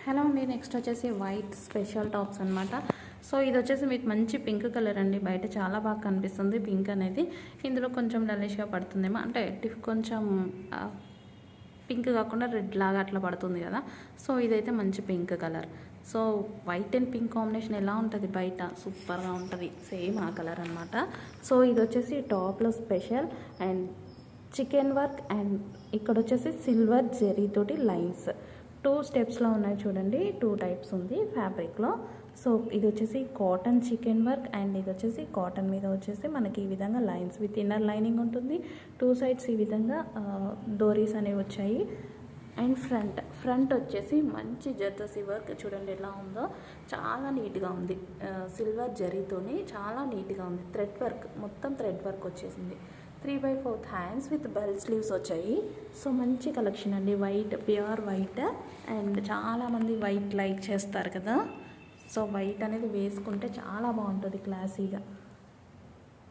Hello అండి, next వచ్చేసి white special tops అనమాట. సో ఇది వచ్చేసి మీకు మంచి పింక్ కలర్ అండి. బయట చాలా బాగా కనిపిస్తుంది పింక్ అనేది. ఇందులో కొంచెం డల్లిష్గా పడుతుందేమో, అంటే కొంచెం పింక్ కాకుండా రెడ్ లాగా అట్లా పడుతుంది కదా. సో ఇదైతే మంచి pink colour. So white and pink combination ఎలా ఉంటుంది బయట, సూపర్గా ఉంటుంది. సేమ్ ఆ కలర్ అనమాట. సో ఇది వచ్చేసి టాప్లో special and chicken work and ఇక్కడ వచ్చేసి సిల్వర్ జెరీతోటి లైన్స్ 2 స్టెప్స్లో ఉన్నాయి చూడండి. 2 టైప్స్ ఉంది ఫ్యాబ్రిక్లో. సో ఇది వచ్చేసి కాటన్ చికెన్ వర్క్ అండ్ ఇది వచ్చేసి కాటన్ మీద వచ్చేసి మనకి ఈ విధంగా లైన్స్ విత్ ఇన్నర్ లైనింగ్ ఉంటుంది. 2 సైడ్స్ ఈ విధంగా డోరీస్ అనేవి వచ్చాయి. అండ్ ఫ్రంట్ వచ్చేసి మంచి జర్దోసి వర్క్ చూడండి ఎలా ఉందో, చాలా నీట్గా ఉంది. సిల్వర్ జరీతోని చాలా నీట్గా ఉంది. థ్రెడ్ వర్క్, మొత్తం థ్రెడ్ వర్క్ వచ్చేసింది. 3/4 హ్యాండ్స్ విత్ బెల్ స్లీవ్స్ వచ్చాయి. సో మంచి కలెక్షన్ అండి. White, pure white. అండ్ చాలామంది వైట్ లైక్ చేస్తారు కదా. సో వైట్ అనేది వేసుకుంటే చాలా బాగుంటుంది క్లాసీగా.